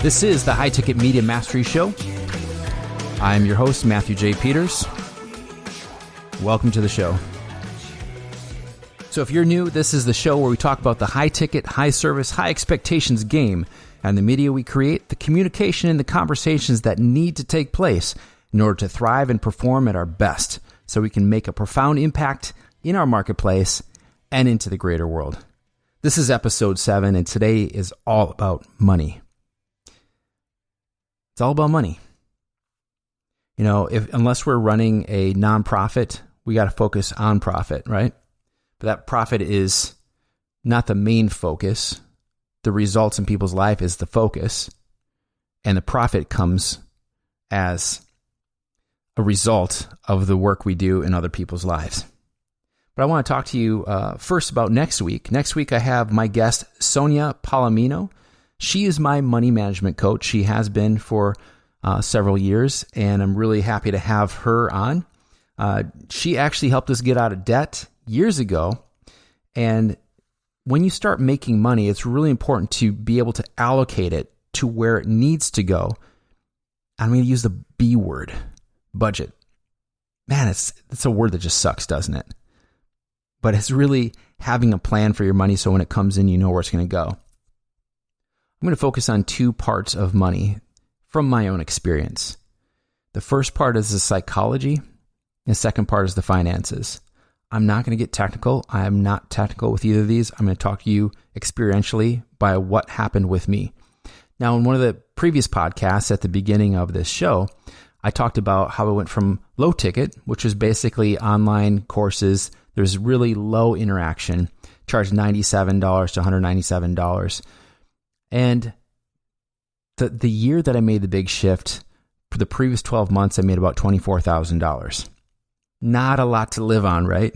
This is the High Ticket Media Mastery Show. I'm your host, Matthew J. Peters. Welcome to the show. So if you're new, this is the show where we talk about the high ticket, high service, high expectations game and the media we create, the communication and the conversations that need to take place in order to thrive and perform at our best so we can make a profound impact in our marketplace and into the greater world. This is episode 7, and today is all about money. It's all about money. You know, unless we're running a nonprofit, we got to focus on profit, right? But that profit is not the main focus. The results in people's life is the focus. And the profit comes as a result of the work we do in other people's lives. But I want to talk to you first about next week. Next week, I have my guest, Sonia Palomino. She is my money management coach. She has been for several years, and I'm really happy to have her on. She actually helped us get out of debt years ago. And when you start making money, it's really important to be able to allocate it to where it needs to go. I'm going to use the B word, budget. Man, it's a word that just sucks, doesn't it? But it's really having a plan for your money so when it comes in, you know where it's going to go. I'm going to focus on 2 parts of money from my own experience. The first part is the psychology, and the second part is the finances. I'm not going to get technical. I am not technical with either of these. I'm going to talk to you experientially by what happened with me. Now, in one of the previous podcasts at the beginning of this show, I talked about how I went from low ticket, which is basically online courses. There's really low interaction, charged $97 to $197. And the year that I made the big shift, for the previous 12 months, I made about $24,000. Not a lot to live on, right?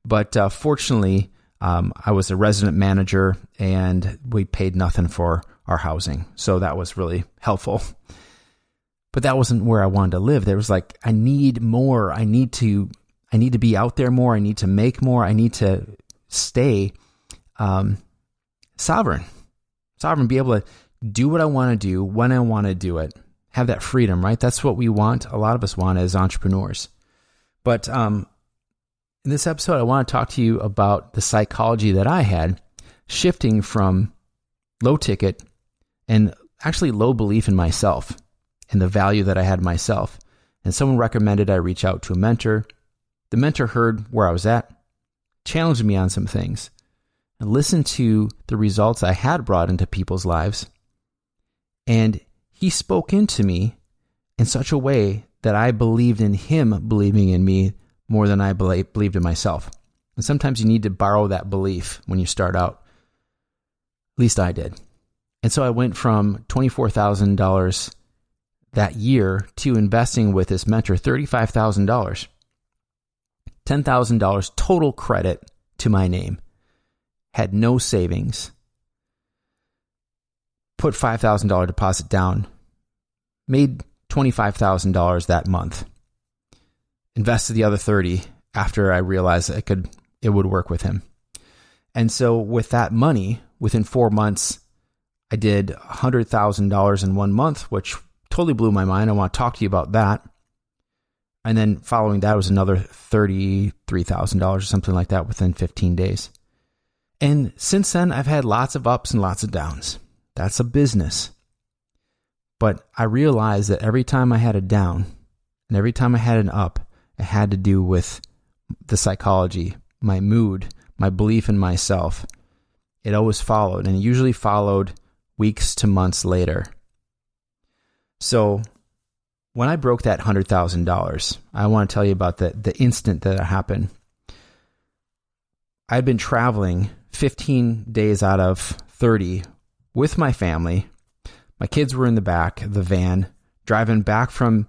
But fortunately, I was a resident manager and we paid nothing for our housing. So that was really helpful. But that wasn't where I wanted to live. There was like, I need more. I need to be out there more. I need to make more. I need to stay sovereign, be able to do what I want to do when I want to do it. Have that freedom, right? That's what we want. A lot of us want as entrepreneurs. But in this episode, I want to talk to you about the psychology that I had shifting from low ticket and actually low belief in myself and the value that I had myself. And someone recommended I reach out to a mentor. The mentor heard where I was at, challenged me on some things, and listened to the results I had brought into people's lives. And he spoke into me in such a way that I believed in him believing in me more than I believed in myself. And sometimes you need to borrow that belief when you start out. At least I did. And so I went from $24,000 that year to investing with this mentor $35,000. $10,000 total credit to my name. Had no savings, put $5,000 deposit down, made $25,000 that month, invested the other $30,000 after I realized it would work with him. And so with that money, within 4 months, I did $100,000 in 1 month, which totally blew my mind. I want to talk to you about that. And then following that was another $33,000 or something like that within 15 days. And since then, I've had lots of ups and lots of downs. That's a business. But I realized that every time I had a down and every time I had an up, it had to do with the psychology, my mood, my belief in myself. It always followed, and it usually followed weeks to months later. So when I broke that $100,000, I want to tell you about the instant that it happened. I'd been traveling 15 days out of 30 with my family. My kids were in the back of the van, driving back from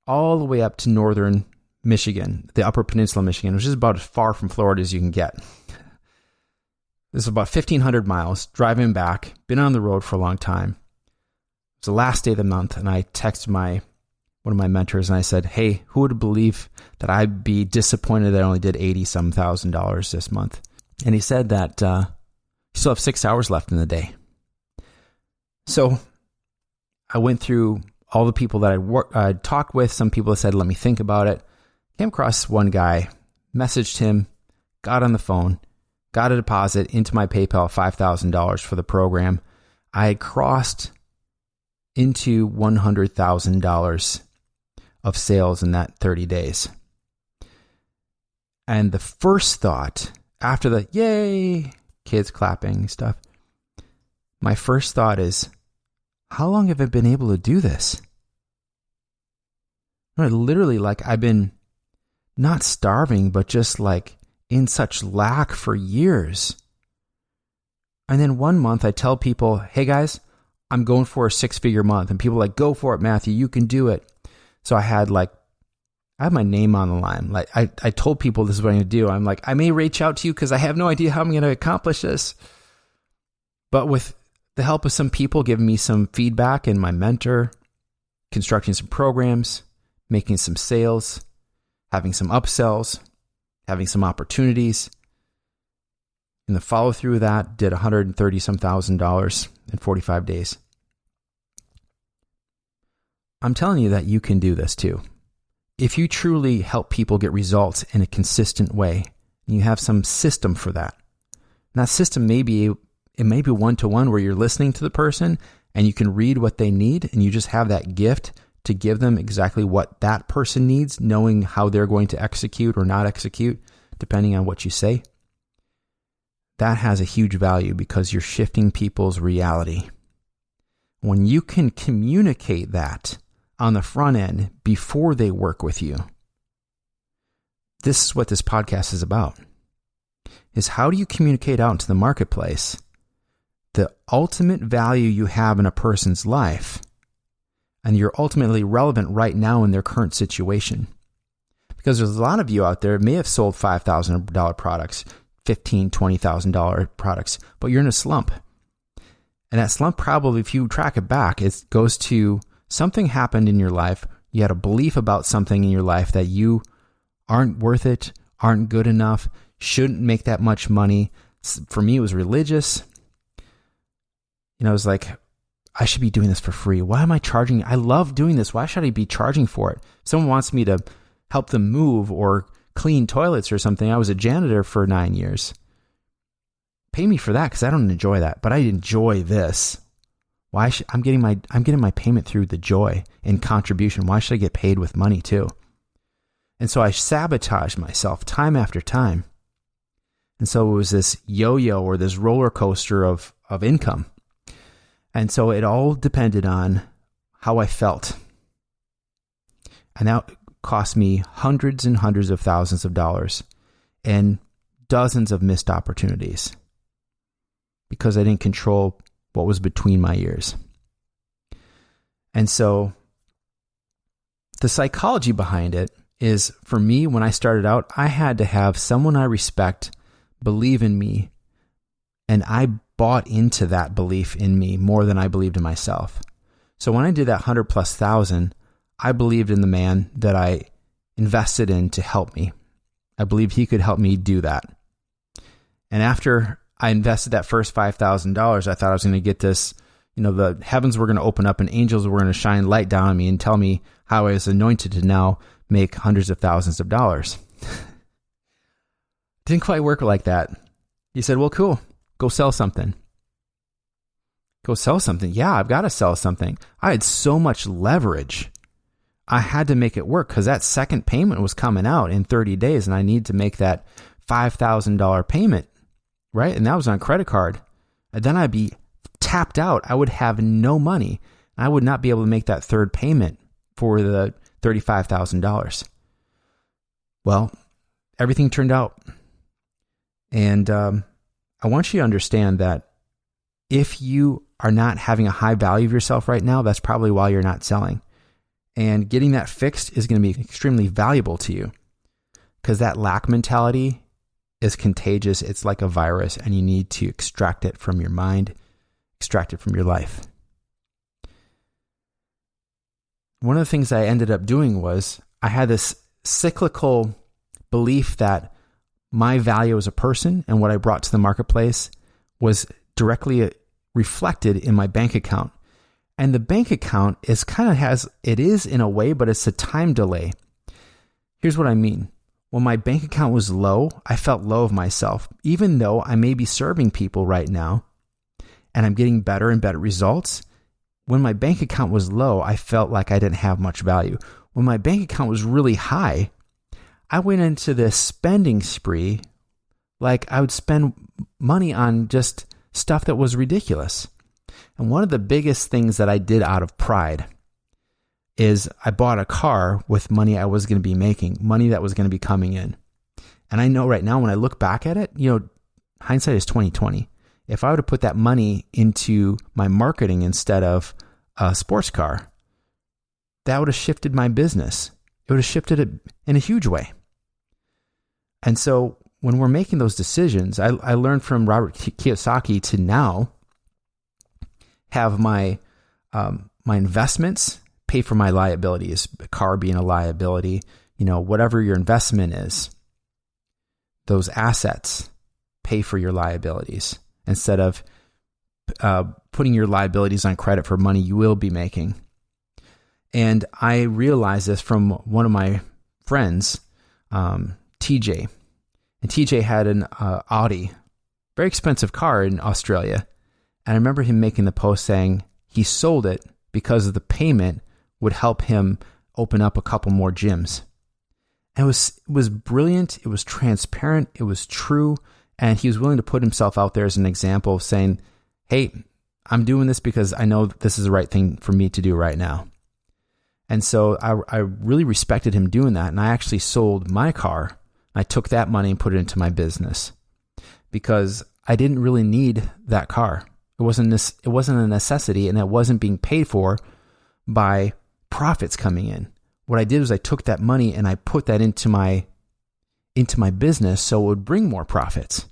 all the way up to northern Michigan, the Upper Peninsula of Michigan, which is about as far from Florida as you can get. This is about 1,500 miles, driving back, been on the road for a long time. It was the last day of the month, and I texted one of my mentors, and I said, hey, who would believe that I'd be disappointed that I only did $80,000 this month? And he said that You still have 6 hours left in the day. So I went through all the people that I'd talked with. Some people said, let me think about it. Came across one guy, messaged him, got on the phone, got a deposit into my PayPal, $5,000 for the program. I had crossed into $100,000 of sales in that 30 days. And the first thought, after the yay, kids clapping stuff, my first thought is, how long have I been able to do this? Literally, like, I've been not starving, but just like in such lack for years. And then one month I tell people, hey guys, I'm going for a 6-figure month. And people are like, go for it, Matthew, you can do it. So I had my name on the line. Like I told people this is what I'm going to do. I'm like, I may reach out to you because I have no idea how I'm going to accomplish this. But with the help of some people giving me some feedback and my mentor, constructing some programs, making some sales, having some upsells, having some opportunities. And the follow through of that did $130,000 in 45 days. I'm telling you that you can do this too. If you truly help people get results in a consistent way, and you have some system for that. And that system may be one-to-one where you're listening to the person and you can read what they need and you just have that gift to give them exactly what that person needs, knowing how they're going to execute or not execute, depending on what you say. That has a huge value because you're shifting people's reality. When you can communicate that on the front end before they work with you, this is what this podcast is about, is how do you communicate out into the marketplace the ultimate value you have in a person's life, and you're ultimately relevant right now in their current situation. Because there's a lot of you out there may have sold $5,000 products, $15,000, $20,000 products, but you're in a slump. And that slump probably, if you track it back, it goes to something happened in your life. You had a belief about something in your life that you aren't worth it, aren't good enough, shouldn't make that much money. For me, it was religious. It was like, I should be doing this for free. Why am I charging? I love doing this. Why should I be charging for it? If someone wants me to help them move or clean toilets or something. I was a janitor for 9 years. Pay me for that because I don't enjoy that, but I enjoy this. Why I'm getting my payment through the joy and contribution. Why should I get paid with money too? And so I sabotaged myself time after time. And so it was this yo-yo or this roller coaster of income. And so it all depended on how I felt. And that cost me hundreds and hundreds of thousands of dollars and dozens of missed opportunities because I didn't control what was between my ears. And so the psychology behind it is, for me, when I started out, I had to have someone I respect believe in me, and I bought into that belief in me more than I believed in myself. So when I did that 100,000+, I believed in the man that I invested in to help me. I believed he could help me do that. And after I invested that first $5,000, I thought I was going to get this, the heavens were going to open up and angels were going to shine light down on me and tell me how I was anointed to now make hundreds of thousands of dollars. Didn't quite work like that. He said, well, cool. Go sell something. Go sell something. Yeah, I've got to sell something. I had so much leverage. I had to make it work because that second payment was coming out in 30 days and I need to make that $5,000 payment, right? And that was on credit card. And then I'd be tapped out. I would have no money. I would not be able to make that third payment for the $35,000. Well, everything turned out. And I want you to understand that if you are not having a high value of yourself right now, that's probably why you're not selling. And getting that fixed is going to be extremely valuable to you because that lack mentality is contagious. It's like a virus and you need to extract it from your mind, extract it from your life. One of the things I ended up doing was I had this cyclical belief that my value as a person and what I brought to the marketplace was directly reflected in my bank account. And the bank account it is in a way, but it's a time delay. Here's what I mean. When my bank account was low, I felt low of myself, even though I may be serving people right now and I'm getting better and better results. When my bank account was low, I felt like I didn't have much value. When my bank account was really high, I went into this spending spree. Like I would spend money on just stuff that was ridiculous. And one of the biggest things that I did out of pride is I bought a car with money I was going to be making, money that was going to be coming in. And I know right now when I look back at it, hindsight is 20/20. If I would have put that money into my marketing instead of a sports car, that would have shifted my business. It would have shifted it in a huge way. And so when we're making those decisions, I learned from Robert Kiyosaki to now have my investments pay for my liabilities, a car being a liability, whatever your investment is, those assets pay for your liabilities instead of putting your liabilities on credit for money you will be making. And I realized this from one of my friends, TJ. And TJ had an Audi, very expensive car in Australia. And I remember him making the post saying he sold it because of the payment would help him open up a couple more gyms. And it was brilliant. It was transparent. It was true. And he was willing to put himself out there as an example of saying, hey, I'm doing this because I know this is the right thing for me to do right now. And so I really respected him doing that. And I actually sold my car. I took that money and put it into my business because I didn't really need that car. It wasn't a necessity, and it wasn't being paid for by profits coming in. What I did was I took that money and I put that into my business so it would bring more profits.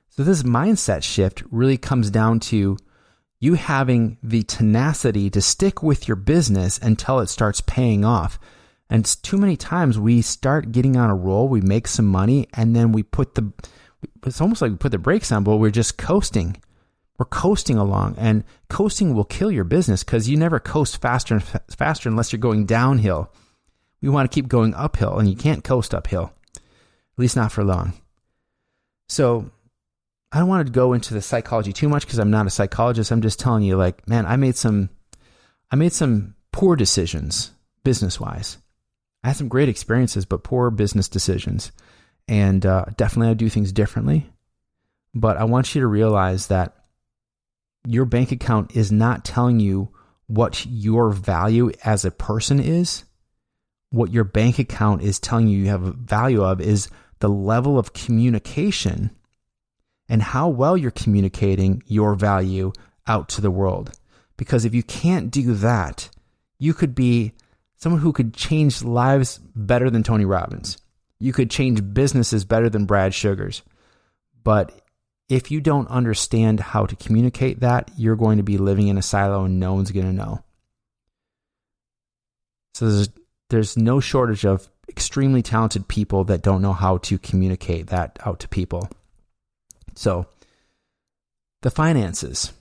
So this mindset shift really comes down to you having the tenacity to stick with your business until it starts paying off. And it's too many times we start getting on a roll, we make some money, and then it's almost like we put the brakes on, but we're just coasting. We're coasting along, and coasting will kill your business because you never coast faster and faster unless you're going downhill. We want to keep going uphill, and you can't coast uphill, at least not for long. So I don't want to go into the psychology too much because I'm not a psychologist. I'm just telling you, man, I made some poor decisions business-wise. I had some great experiences, but poor business decisions. And definitely I do things differently. But I want you to realize that your bank account is not telling you what your value as a person is. What your bank account is telling you have a value of is the level of communication and how well you're communicating your value out to the world. Because if you can't do that, you could be someone who could change lives better than Tony Robbins. You could change businesses better than Brad Sugars. But if you don't understand how to communicate that, you're going to be living in a silo and no one's going to know. So there's no shortage of extremely talented people that don't know how to communicate that out to people. So the finances.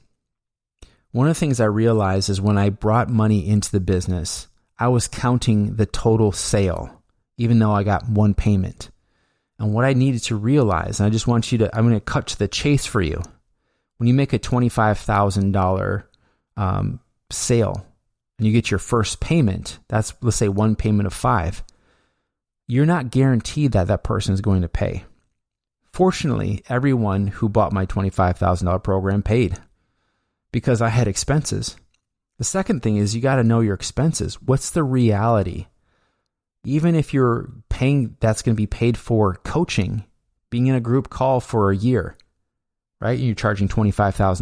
One of the things I realized is when I brought money into the business, I was counting the total sale, even though I got one payment. And what I needed to realize, and I just want I'm going to cut to the chase for you. When you make a $25,000 sale and you get your first payment, that's, let's say, one payment of 5, you're not guaranteed that that person is going to pay. Fortunately, everyone who bought my $25,000 program paid because I had expenses. The second thing is you got to know your expenses. What's the reality? Even if you're paying, that's going to be paid for coaching, being in a group call for a year, right? You're charging $25,000.